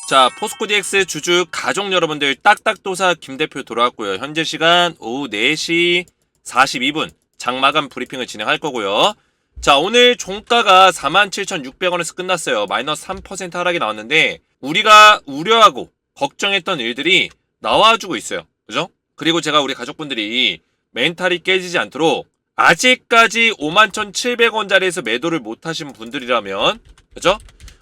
자, 포스코 DX 주주 가족 여러분들 딱딱도사 김대표 돌아왔고요. 현재 시간 오후 4시 42분 장마감 브리핑을 진행할 거고요. 자, 오늘 종가가 47,600원에서 끝났어요. 마이너스 3% 하락이 나왔는데 우리가 우려하고 걱정했던 일들이 나와주고 있어요. 그죠? 그리고 제가 우리 가족분들이 멘탈이 깨지지 않도록 아직까지 51,700원짜리에서 매도를 못하신 분들이라면, 그죠?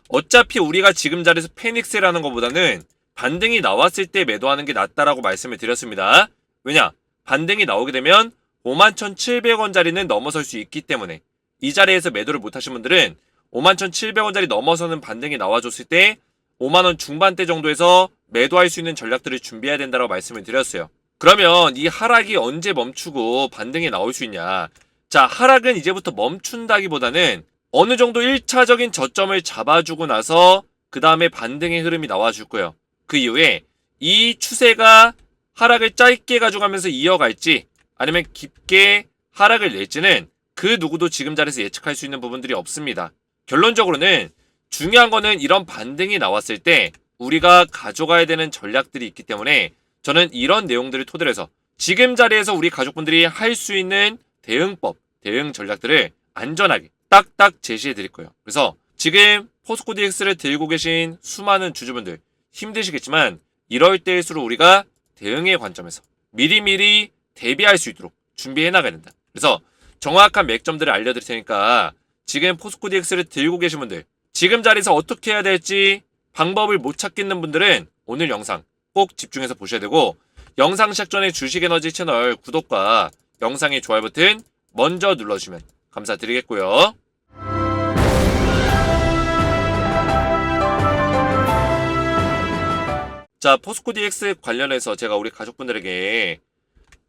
어차피 우리가 지금 자리에서 패닉스라는 것보다는 반등이 나왔을 때 매도하는 게 낫다라고 말씀을 드렸습니다. 왜냐? 반등이 나오게 되면 51,700원짜리는 넘어설 수 있기 때문에 이 자리에서 매도를 못하신 분들은 51,700원짜리 넘어서는 반등이 나와줬을 때 5만원 중반대 정도에서 매도할 수 있는 전략들을 준비해야 된다고 말씀을 드렸어요. 그러면 이 하락이 언제 멈추고 반등이 나올 수 있냐? 자, 하락은 이제부터 멈춘다기보다는 어느 정도 1차적인 저점을 잡아주고 나서 그 다음에 반등의 흐름이 나와줄 거예요. 그 이후에 이 추세가 하락을 짧게 가져가면서 이어갈지 아니면 깊게 하락을 낼지는 그 누구도 지금 자리에서 예측할 수 있는 부분들이 없습니다. 결론적으로는 중요한 거는 이런 반등이 나왔을 때 우리가 가져가야 되는 전략들이 있기 때문에 저는 이런 내용들을 토대로 해서 지금 자리에서 우리 가족분들이 할 수 있는 대응법, 대응 전략들을 안전하게 딱딱 제시해 드릴 거예요. 그래서 지금 포스코 DX를 들고 계신 수많은 주주분들 힘드시겠지만 이럴 때일수록 우리가 대응의 관점에서 미리미리 대비할 수 있도록 준비해 나가야 된다. 그래서 정확한 맥점들을 알려드릴 테니까 지금 포스코 DX를 들고 계신 분들 지금 자리에서 어떻게 해야 될지 방법을 못 찾겠는 분들은 오늘 영상 꼭 집중해서 보셔야 되고 영상 시작 전에 주식에너지 채널 구독과 영상의 좋아요 버튼 먼저 눌러주시면 감사드리겠고요. 자, 포스코 DX 관련해서 제가 우리 가족분들에게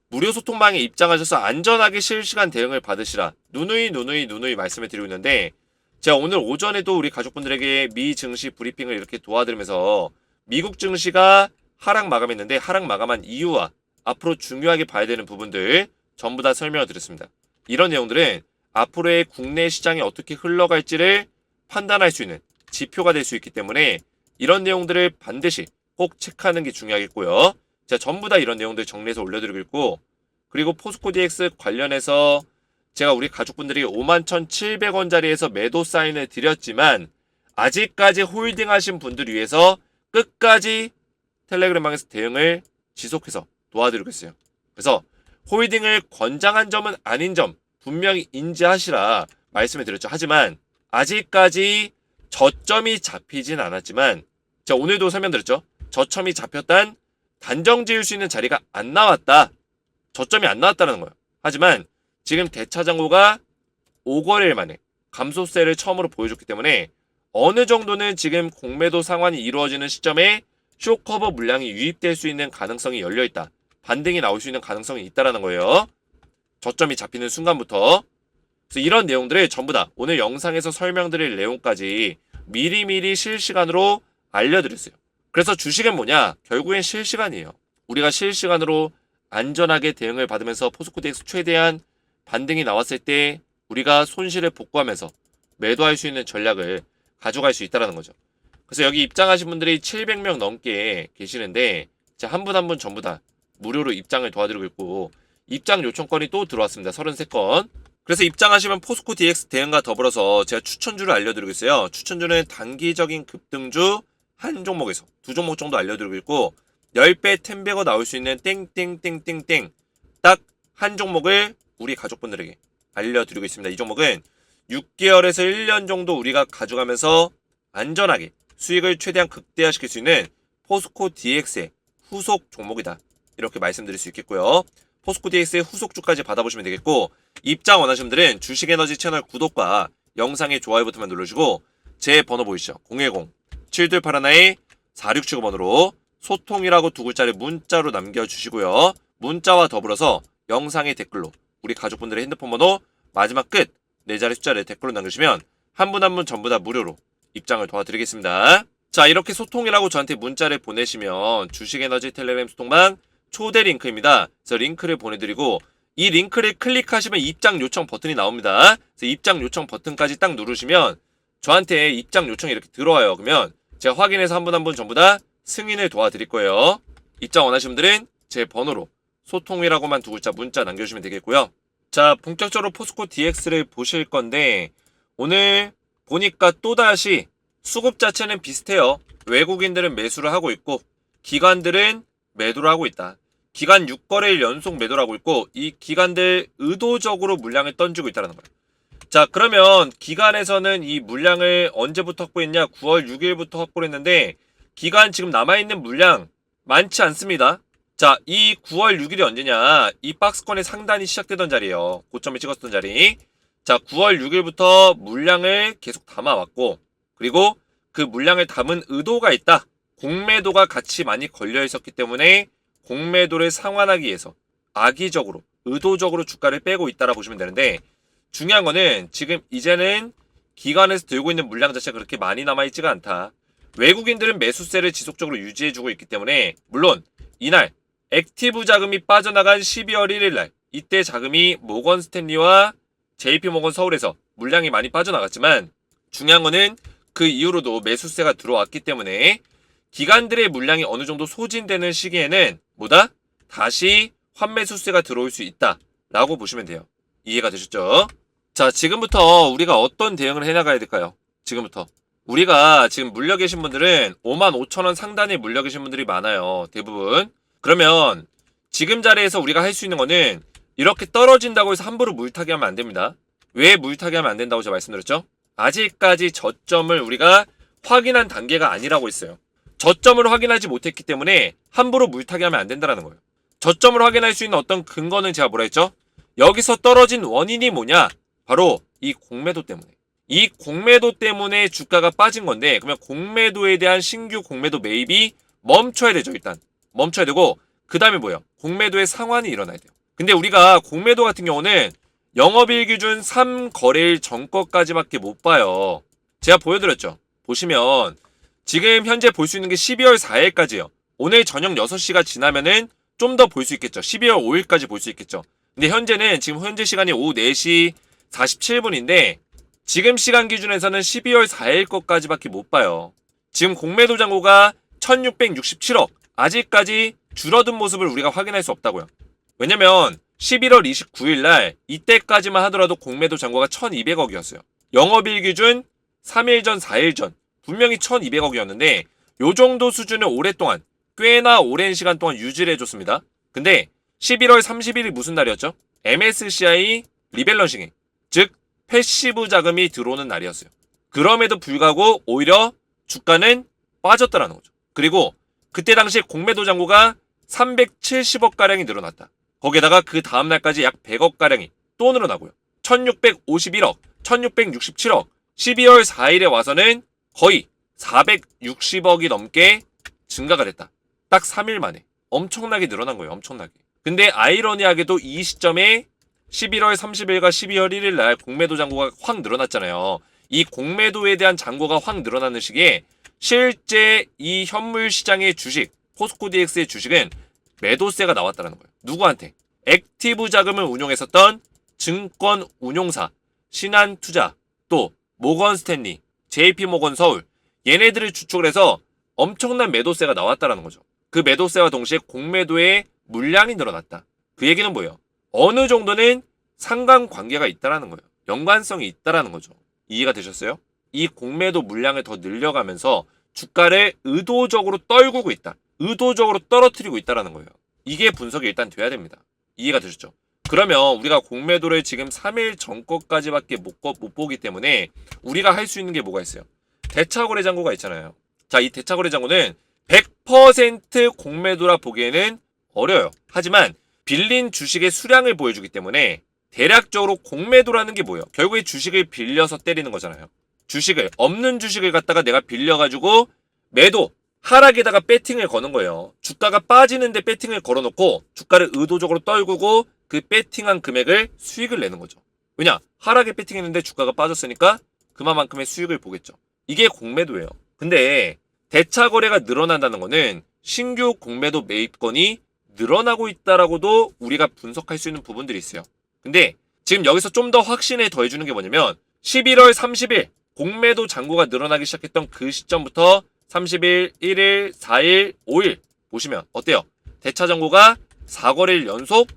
무료 소통방에 입장하셔서 안전하게 실시간 대응을 받으시라 누누이 말씀을 드리고 있는데 제가 오늘 오전에도 우리 가족분들에게 미 증시 브리핑을 이렇게 도와드리면서 미국 증시가 하락 마감했는데 하락 마감한 이유와 앞으로 중요하게 봐야 되는 부분들 전부 다 설명을 드렸습니다. 이런 내용들은 앞으로의 국내 시장이 어떻게 흘러갈지를 판단할 수 있는 지표가 될 수 있기 때문에 이런 내용들을 반드시 꼭 체크하는 게 중요하겠고요. 제가 전부 다 이런 내용들 정리해서 올려드리고 있고 그리고 포스코 DX 관련해서 제가 우리 가족분들이 51,700원짜리에서 매도 사인을 드렸지만 아직까지 홀딩하신 분들 위해서 끝까지 텔레그램방에서 대응을 지속해서 도와드리고 있어요. 그래서 홀딩을 권장한 점은 아닌 점 분명히 인지하시라 말씀을 드렸죠. 하지만 아직까지 저점이 잡히진 않았지만 제가 오늘도 설명드렸죠. 저점이 잡혔단 단정 지을 수 있는 자리가 안 나왔다. 저점이 안 나왔다는 거예요. 하지만 지금 대차장고가 5거래일 만에 감소세를 처음으로 보여줬기 때문에 어느 정도는 지금 공매도 상환이 이루어지는 시점에 쇼커버 물량이 유입될 수 있는 가능성이 열려있다. 반등이 나올 수 있는 가능성이 있다라는 거예요. 저점이 잡히는 순간부터. 그래서 이런 내용들을 전부 다 오늘 영상에서 설명드릴 내용까지 미리미리 실시간으로 알려드렸어요. 그래서 주식은 뭐냐? 결국엔 실시간이에요. 우리가 실시간으로 안전하게 대응을 받으면서 포스코 DX 최대한 반등이 나왔을 때 우리가 손실을 복구하면서 매도할 수 있는 전략을 가져갈 수 있다는 거죠. 그래서 여기 입장하신 분들이 700명 넘게 계시는데 한 분 한 분 전부 다 무료로 입장을 도와드리고 있고 입장 요청건이 또 들어왔습니다. 33건. 그래서 입장하시면 포스코 DX 대응과 더불어서 제가 추천주를 알려드리고 있어요. 추천주는 단기적인 급등주 한 종목에서 두 종목 정도 알려드리고 있고 10배 10배가 나올 수 있는 땡땡땡땡땡 딱 한 종목을 우리 가족분들에게 알려드리고 있습니다. 이 종목은 6개월에서 1년 정도 우리가 가져가면서 안전하게 수익을 최대한 극대화시킬 수 있는 포스코 DX의 후속 종목이다. 이렇게 말씀드릴 수 있겠고요. 포스코 DX의 후속주까지 받아보시면 되겠고 입장 원하시는 분들은 주식에너지 채널 구독과 영상의 좋아요 버튼만 눌러주시고 제 번호 보이시죠? 010-7281-4675번으로 소통이라고 두 글자를 문자로 남겨주시고요. 문자와 더불어서 영상의 댓글로 우리 가족분들의 핸드폰 번호 마지막 끝 4자리 숫자를 댓글로 남겨주시면 한 분 한 분 전부 다 무료로 입장을 도와드리겠습니다. 자, 이렇게 소통이라고 저한테 문자를 보내시면 주식에너지 텔레그램 소통방 초대 링크입니다. 그래서 링크를 보내드리고 이 링크를 클릭하시면 입장 요청 버튼이 나옵니다. 그래서 입장 요청 버튼까지 딱 누르시면 저한테 입장 요청이 이렇게 들어와요. 그러면 제가 확인해서 한 분 한 분 전부 다 승인을 도와드릴 거예요. 입장 원하시는 분들은 제 번호로 소통이라고만 두 글자 문자 남겨주시면 되겠고요. 자, 본격적으로 포스코 DX를 보실 건데 오늘 보니까 또다시 수급 자체는 비슷해요. 외국인들은 매수를 하고 있고 기관들은 매도를 하고 있다. 기관 6거래일 연속 매도를 하고 있고 이 기관들 의도적으로 물량을 던지고 있다는 거예요. 자, 그러면 기관에서는 이 물량을 언제부터 확보했냐? 9월 6일부터 확보를 했는데 기관 지금 남아있는 물량 많지 않습니다. 자, 이 9월 6일이 언제냐? 이 박스권의 상단이 시작되던 자리예요. 고점을 찍었던 자리. 자, 9월 6일부터 물량을 계속 담아왔고 그리고 그 물량을 담은 의도가 있다. 공매도가 같이 많이 걸려 있었기 때문에 공매도를 상환하기 위해서 악의적으로 의도적으로 주가를 빼고 있다라 보시면 되는데 중요한 거는 지금 이제는 기관에서 들고 있는 물량 자체가 그렇게 많이 남아있지가 않다. 외국인들은 매수세를 지속적으로 유지해주고 있기 때문에 물론 이날 액티브 자금이 빠져나간 12월 1일날 이때 자금이 모건 스탠리와 JP모건 서울에서 물량이 많이 빠져나갔지만 중요한 거는 그 이후로도 매수세가 들어왔기 때문에 기관들의 물량이 어느 정도 소진되는 시기에는 뭐다? 다시 환매수세가 들어올 수 있다라고 보시면 돼요. 이해가 되셨죠? 자, 지금부터 우리가 어떤 대응을 해나가야 될까요? 지금부터. 우리가 지금 물려 계신 분들은 55,000원 상단에 물려 계신 분들이 많아요. 대부분. 그러면 지금 자리에서 우리가 할 수 있는 거는 이렇게 떨어진다고 해서 함부로 물타기 하면 안 됩니다. 왜 물타기 하면 안 된다고 제가 말씀드렸죠? 아직까지 저점을 우리가 확인한 단계가 아니라고 했어요. 저점을 확인하지 못했기 때문에 함부로 물타기 하면 안 된다는 거예요. 저점을 확인할 수 있는 어떤 근거는 제가 뭐라 했죠? 여기서 떨어진 원인이 뭐냐? 바로 이 공매도 때문에. 이 공매도 때문에 주가가 빠진 건데 그러면 공매도에 대한 신규 공매도 매입이 멈춰야 되죠. 일단 멈춰야 되고 그 다음에 뭐예요? 공매도의 상환이 일어나야 돼요. 근데 우리가 공매도 같은 경우는 영업일 기준 3거래일 전 거까지밖에 못 봐요. 제가 보여드렸죠. 보시면 지금 현재 볼 수 있는 게 12월 4일까지예요. 오늘 저녁 6시가 지나면은 좀 더 볼 수 있겠죠. 12월 5일까지 볼 수 있겠죠. 근데 현재는 지금 현재 시간이 오후 4시 47분인데 지금 시간 기준에서는 12월 4일 것까지밖에 못 봐요. 지금 공매도 잔고가 1667억 아직까지 줄어든 모습을 우리가 확인할 수 없다고요. 왜냐면 11월 29일 날 이때까지만 하더라도 공매도 잔고가 1200억이었어요. 영업일 기준 3일 전 4일 전 분명히 1200억이었는데 요 정도 수준을 오랫동안 꽤나 오랜 시간 동안 유지를 해줬습니다. 근데 11월 30일이 무슨 날이었죠? MSCI 리밸런싱이 즉 패시브 자금이 들어오는 날이었어요. 그럼에도 불구하고 오히려 주가는 빠졌다라는 거죠. 그리고 그때 당시 공매도 잔고가 370억가량이 늘어났다. 거기에다가 그 다음날까지 약 100억가량이 또 늘어나고요. 1651억, 1667억, 12월 4일에 와서는 거의 460억이 넘게 증가가 됐다. 딱 3일 만에. 엄청나게 늘어난 거예요. 엄청나게. 근데 아이러니하게도 이 시점에 11월 30일과 12월 1일 날 공매도 잔고가 확 늘어났잖아요. 이 공매도에 대한 잔고가 확 늘어나는 시기에 실제 이 현물 시장의 주식, 포스코 DX의 주식은 매도세가 나왔다는 거예요. 누구한테? 액티브 자금을 운용했었던 증권 운용사, 신한투자, 또 모건 스탠리, JP모건 서울 얘네들을 주축을 해서 엄청난 매도세가 나왔다는 거죠. 그 매도세와 동시에 공매도의 물량이 늘어났다. 그 얘기는 뭐예요? 어느 정도는 상관관계가 있다라는 거예요. 연관성이 있다라는 거죠. 이해가 되셨어요? 이 공매도 물량을 더 늘려가면서 주가를 의도적으로 떨구고 있다. 의도적으로 떨어뜨리고 있다라는 거예요. 이게 분석이 일단 돼야 됩니다. 이해가 되셨죠? 그러면 우리가 공매도를 지금 3일 전 거까지밖에 못 보기 때문에 우리가 할 수 있는 게 뭐가 있어요? 대차거래 잔고가 있잖아요. 자, 이 대차거래 잔고는 100% 공매도라 보기에는 어려요. 하지만 빌린 주식의 수량을 보여주기 때문에 대략적으로 공매도라는 게 뭐예요? 결국에 주식을 빌려서 때리는 거잖아요. 주식을, 없는 주식을 갖다가 내가 빌려가지고 매도, 하락에다가 배팅을 거는 거예요. 주가가 빠지는데 배팅을 걸어놓고 주가를 의도적으로 떨구고 그 배팅한 금액을 수익을 내는 거죠. 왜냐? 하락에 배팅했는데 주가가 빠졌으니까 그만큼의 수익을 보겠죠. 이게 공매도예요. 근데 대차 거래가 늘어난다는 거는 신규 공매도 매입건이 늘어나고 있다라고도 우리가 분석할 수 있는 부분들이 있어요. 근데 지금 여기서 좀 더 확신에 더해주는 게 뭐냐면 11월 30일 공매도 잔고가 늘어나기 시작했던 그 시점부터 30일, 1일, 4일, 5일 보시면 어때요? 대차 정고가 4거래일 연속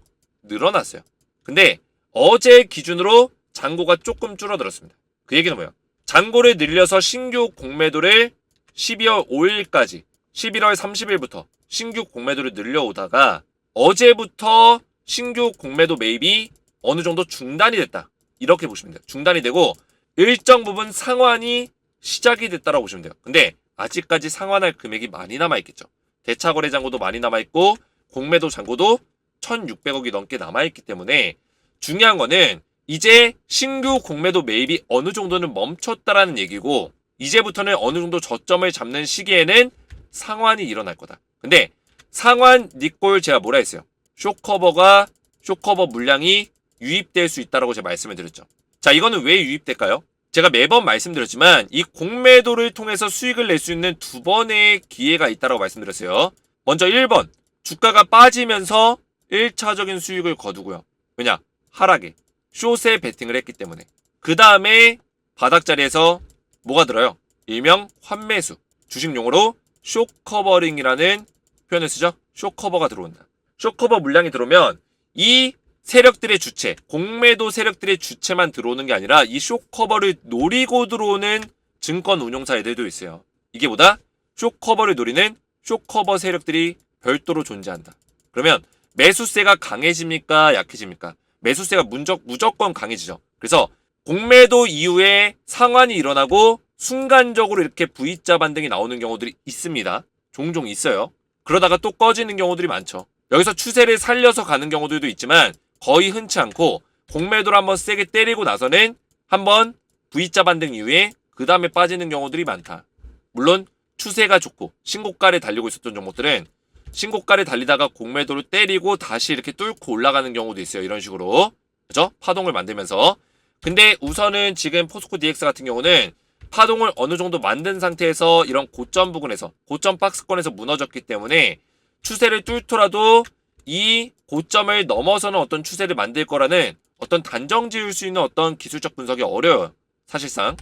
늘어났어요. 근데 어제 기준으로 잔고가 조금 줄어들었습니다. 그 얘기는 뭐예요? 잔고를 늘려서 신규 공매도를 12월 5일까지 11월 30일부터 신규 공매도를 늘려오다가 어제부터 신규 공매도 매입이 어느 정도 중단이 됐다. 이렇게 보시면 돼요. 중단이 되고 일정 부분 상환이 시작이 됐다라고 보시면 돼요. 근데 아직까지 상환할 금액이 많이 남아있겠죠. 대차거래 잔고도 많이 남아있고 공매도 잔고도 1,600억이 넘게 남아있기 때문에 중요한 거는 이제 신규 공매도 매입이 어느 정도는 멈췄다라는 얘기고 이제부터는 어느 정도 저점을 잡는 시기에는 상환이 일어날 거다. 근데 상환 니꼴 제가 뭐라 했어요? 쇼커버 물량이 유입될 수 있다라고 제가 말씀을 드렸죠. 자, 이거는 왜 유입될까요? 제가 매번 말씀드렸지만 이 공매도를 통해서 수익을 낼 수 있는 두 번의 기회가 있다라고 말씀드렸어요. 먼저 1번, 주가가 빠지면서 1차적인 수익을 거두고요. 왜냐? 하락에 숏에 베팅을 했기 때문에. 그 다음에 바닥자리에서 뭐가 들어요? 일명 환매수, 주식용어로 숏커버링이라는 표현을 쓰죠. 숏커버가 들어온다. 숏커버 물량이 들어오면 이 세력들의 주체, 공매도 세력들의 주체만 들어오는 게 아니라 이 숏커버를 노리고 들어오는 증권 운용사 애들도 있어요. 이게 뭐다? 숏커버를 노리는 숏커버 세력들이 별도로 존재한다. 그러면 매수세가 강해집니까? 약해집니까? 매수세가 무조건 강해지죠. 그래서 공매도 이후에 상환이 일어나고 순간적으로 이렇게 V자 반등이 나오는 경우들이 있습니다. 종종 있어요. 그러다가 또 꺼지는 경우들이 많죠. 여기서 추세를 살려서 가는 경우들도 있지만 거의 흔치 않고 공매도를 한번 세게 때리고 나서는 한번 V자 반등 이후에 그 다음에 빠지는 경우들이 많다. 물론 추세가 좋고 신고가를 달리고 있었던 종목들은 신고가를 달리다가 공매도를 때리고 다시 이렇게 뚫고 올라가는 경우도 있어요. 이런 식으로. 그죠? 파동을 만들면서. 근데 우선은 지금 포스코 DX 같은 경우는 파동을 어느 정도 만든 상태에서 이런 고점 부근에서 고점 박스권에서 무너졌기 때문에 추세를 뚫더라도 이 고점을 넘어서는 어떤 추세를 만들 거라는 어떤 단정 지을 수 있는 어떤 기술적 분석이 어려워요. 사실상.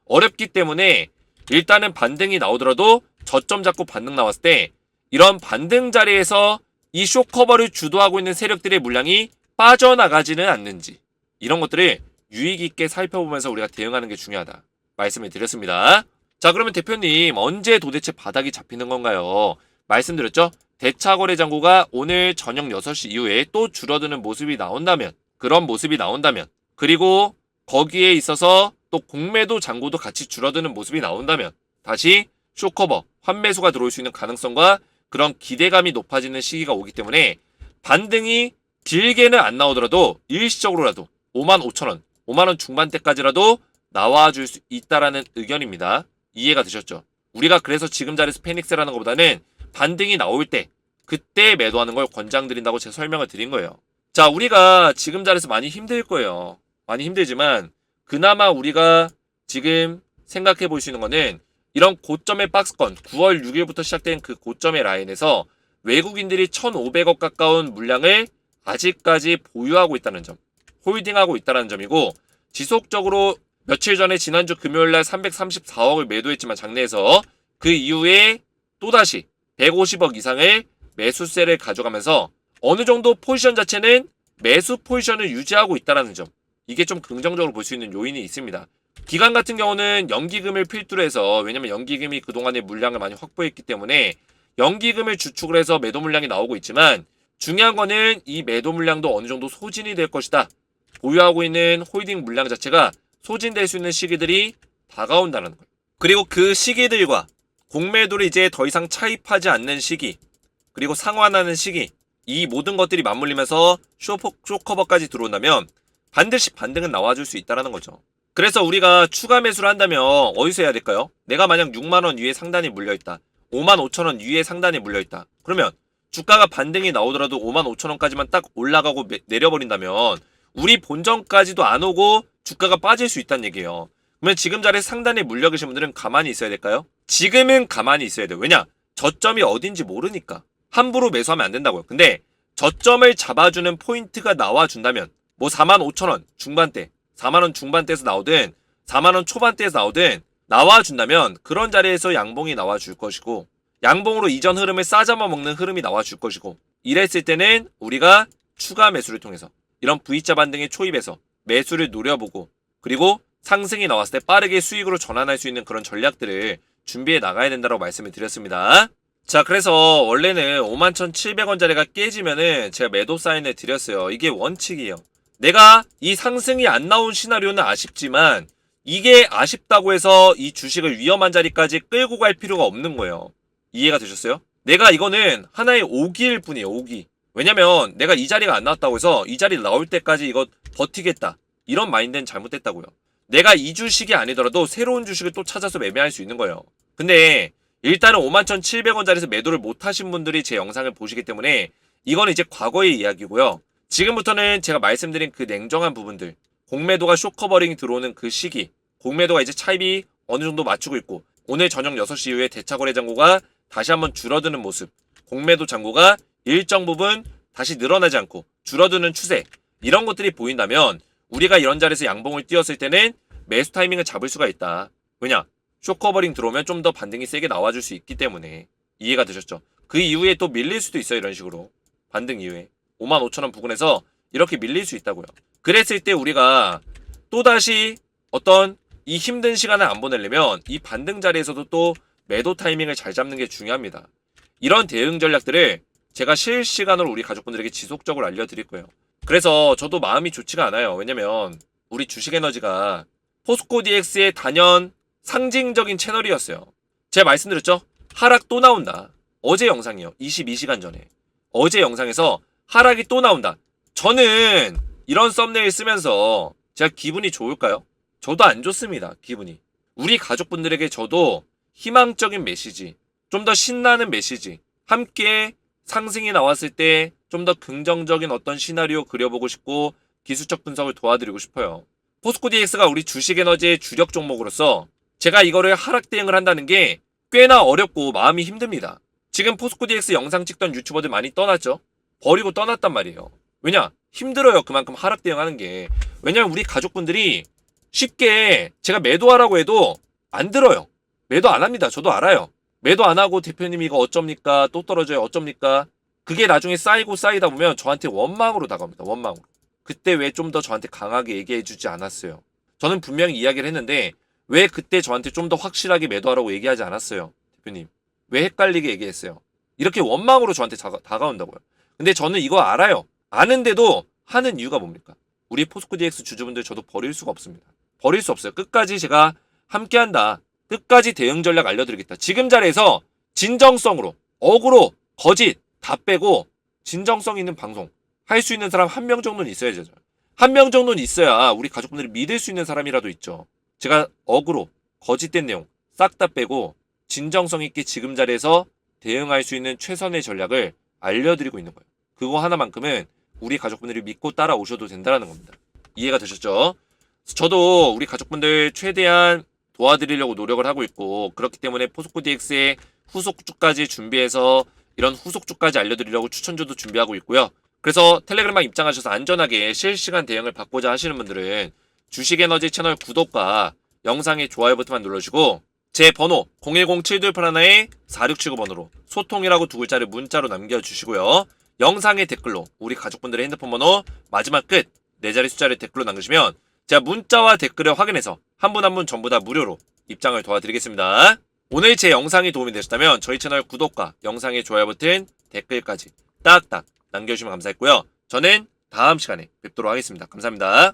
어렵기 때문에 일단은 반등이 나오더라도 저점 잡고 반등 나왔을 때 이런 반등 자리에서 이 숏커버를 주도하고 있는 세력들의 물량이 빠져나가지는 않는지 이런 것들을 유익 있게 살펴보면서 우리가 대응하는 게 중요하다. 말씀을 드렸습니다. 자, 그러면 대표님 언제 도대체 바닥이 잡히는 건가요? 말씀드렸죠? 대차거래 잔고가 오늘 저녁 6시 이후에 또 줄어드는 모습이 나온다면 그런 모습이 나온다면 그리고 거기에 있어서 또 공매도 잔고도 같이 줄어드는 모습이 나온다면 다시 숏커버, 환매수가 들어올 수 있는 가능성과 그런 기대감이 높아지는 시기가 오기 때문에 반등이 길게는 안 나오더라도 일시적으로라도 55,000원, 5만원 중반대까지라도 나와줄 수 있다라는 의견입니다. 이해가 되셨죠? 우리가 그래서 지금 자리에서 패닉셀하는 것보다는 반등이 나올 때 그때 매도하는 걸 권장드린다고 제가 설명을 드린 거예요. 자, 우리가 지금 자리에서 많이 힘들 거예요. 많이 힘들지만 그나마 우리가 지금 생각해 볼 수 있는 거는 이런 고점의 박스권 9월 6일부터 시작된 그 고점의 라인에서 외국인들이 1,500억 가까운 물량을 아직까지 보유하고 있다는 점, 홀딩하고 있다는 점이고 지속적으로 며칠 전에 지난주 금요일날 334억을 매도했지만 장내에서 그 이후에 또다시 150억 이상의 매수세를 가져가면서 어느 정도 포지션 자체는 매수 포지션을 유지하고 있다는 점, 이게 좀 긍정적으로 볼 수 있는 요인이 있습니다. 기관 같은 경우는 연기금을 필두로 해서, 왜냐면 연기금이 그동안의 물량을 많이 확보했기 때문에 연기금을 주축을 해서 매도 물량이 나오고 있지만 중요한 거는 이 매도 물량도 어느 정도 소진이 될 것이다. 보유하고 있는 홀딩 물량 자체가 소진될 수 있는 시기들이 다가온다는 거예요. 그리고 그 시기들과 공매도를 이제 더 이상 차입하지 않는 시기, 그리고 상환하는 시기, 이 모든 것들이 맞물리면서 쇼커버까지 들어온다면 반드시 반등은 나와줄 수 있다는 거죠. 그래서 우리가 추가 매수를 한다면 어디서 해야 될까요? 내가 만약 6만원 위에 상단이 물려있다. 55,000원 위에 상단이 물려있다. 그러면 주가가 반등이 나오더라도 55,000원까지만 딱 올라가고 내려버린다면 우리 본전까지도 안 오고 주가가 빠질 수 있다는 얘기예요. 그러면 지금 자리에 상단에 물려 계신 분들은 가만히 있어야 될까요? 지금은 가만히 있어야 돼요. 왜냐? 저점이 어딘지 모르니까. 함부로 매수하면 안 된다고요. 근데 저점을 잡아주는 포인트가 나와준다면 뭐 45,000원 중반대, 4만원 중반대에서 나오든 4만원 초반대에서 나오든 나와준다면 그런 자리에서 양봉이 나와줄 것이고, 양봉으로 이전 흐름을 싸잡아 먹는 흐름이 나와줄 것이고, 이랬을 때는 우리가 추가 매수를 통해서 이런 V자 반등의 초입에서 매수를 노려보고, 그리고 상승이 나왔을 때 빠르게 수익으로 전환할 수 있는 그런 전략들을 준비해 나가야 된다고 말씀을 드렸습니다. 자, 그래서 원래는 51,700원짜리가 깨지면은 제가 매도 사인을 드렸어요. 이게 원칙이에요. 내가 이 상승이 안 나온 시나리오는 아쉽지만 이게 아쉽다고 해서 이 주식을 위험한 자리까지 끌고 갈 필요가 없는 거예요. 이해가 되셨어요? 내가 이거는 하나의 오기일 뿐이에요. 오기. 왜냐면 내가 이 자리가 안 나왔다고 해서 이 자리 나올 때까지 이거 버티겠다, 이런 마인드는 잘못됐다고요. 내가 이 주식이 아니더라도 새로운 주식을 또 찾아서 매매할 수 있는 거예요. 근데 일단은 51,700원짜리에서 매도를 못 하신 분들이 제 영상을 보시기 때문에 이거는 이제 과거의 이야기고요. 지금부터는 제가 말씀드린 그 냉정한 부분들, 공매도가 숏커버링이 들어오는 그 시기, 공매도가 이제 차입이 어느 정도 맞추고 있고, 오늘 저녁 6시 이후에 대차거래 잔고가 다시 한번 줄어드는 모습, 공매도 잔고가 일정 부분 다시 늘어나지 않고 줄어드는 추세, 이런 것들이 보인다면 우리가 이런 자리에서 양봉을 띄웠을 때는 매수 타이밍을 잡을 수가 있다. 왜냐? 숏커버링 들어오면 좀 더 반등이 세게 나와줄 수 있기 때문에. 이해가 되셨죠? 그 이후에 또 밀릴 수도 있어요. 이런 식으로 반등 이후에 55,000원 부근에서 이렇게 밀릴 수 있다고요. 그랬을 때 우리가 또다시 어떤 이 힘든 시간을 안 보내려면 이 반등 자리에서도 또 매도 타이밍을 잘 잡는 게 중요합니다. 이런 대응 전략들을 제가 실시간으로 우리 가족분들에게 지속적으로 알려드릴 거예요. 그래서 저도 마음이 좋지가 않아요. 왜냐면 우리 주식에너지가 포스코 DX의 단연 상징적인 채널이었어요. 제가 말씀드렸죠? 하락 또 나온다. 어제 영상이요. 22시간 전에. 어제 영상에서 하락이 또 나온다. 저는 이런 썸네일 쓰면서 제가 기분이 좋을까요? 저도 안 좋습니다. 기분이. 우리 가족분들에게 저도 희망적인 메시지, 좀 더 신나는 메시지, 함께 상승이 나왔을 때 좀 더 긍정적인 어떤 시나리오 그려보고 싶고 기술적 분석을 도와드리고 싶어요. 포스코 DX가 우리 주식에너지의 주력 종목으로서 제가 이거를 하락 대응을 한다는 게 꽤나 어렵고 마음이 힘듭니다. 지금 포스코 DX 영상 찍던 유튜버들 많이 떠났죠? 버리고 떠났단 말이에요. 왜냐? 힘들어요. 그만큼 하락 대응하는 게. 왜냐면 우리 가족분들이 쉽게 제가 매도하라고 해도 안 들어요. 매도 안 합니다. 저도 알아요. 매도 안 하고 대표님 이거 어쩝니까? 또 떨어져요. 어쩝니까? 그게 나중에 쌓이고 쌓이다 보면 저한테 원망으로 다가옵니다. 원망으로. 그때 왜 좀 더 저한테 강하게 얘기해 주지 않았어요? 저는 분명히 이야기를 했는데 왜 그때 저한테 좀 더 확실하게 매도하라고 얘기하지 않았어요? 대표님. 왜 헷갈리게 얘기했어요? 이렇게 원망으로 저한테 다가온다고요. 근데 저는 이거 알아요. 아는데도 하는 이유가 뭡니까? 우리 포스코 DX 주주분들 저도 버릴 수가 없습니다. 버릴 수 없어요. 끝까지 제가 함께한다. 끝까지 대응 전략 알려드리겠다. 지금 자리에서 진정성으로, 어그로, 거짓 다 빼고 진정성 있는 방송 할 수 있는 사람 한 명 정도는 있어야죠. 한 명 정도는 있어야 우리 가족분들이 믿을 수 있는 사람이라도 있죠. 제가 어그로, 거짓된 내용 싹 다 빼고 진정성 있게 지금 자리에서 대응할 수 있는 최선의 전략을 알려드리고 있는 거예요. 그거 하나만큼은 우리 가족분들이 믿고 따라오셔도 된다는 겁니다. 이해가 되셨죠? 저도 우리 가족분들 최대한 도와드리려고 노력을 하고 있고, 그렇기 때문에 포스코 DX의 후속주까지 준비해서 이런 후속주까지 알려드리려고 추천주도 준비하고 있고요. 그래서 텔레그램방 입장하셔서 안전하게 실시간 대응을 받고자 하시는 분들은 주식에너지 채널 구독과 영상의 좋아요 버튼만 눌러주시고 제 번호 010-7281-4679번으로 소통이라고 두 글자를 문자로 남겨주시고요. 영상의 댓글로 우리 가족분들의 핸드폰 번호 마지막 끝 4자리 숫자를 댓글로 남기시면 제가 문자와 댓글을 확인해서 한 분 한 분 전부 다 무료로 입장을 도와드리겠습니다. 오늘 제 영상이 도움이 되셨다면 저희 채널 구독과 영상의 좋아요 버튼, 댓글까지 딱딱 남겨주시면 감사했고요. 저는 다음 시간에 뵙도록 하겠습니다. 감사합니다.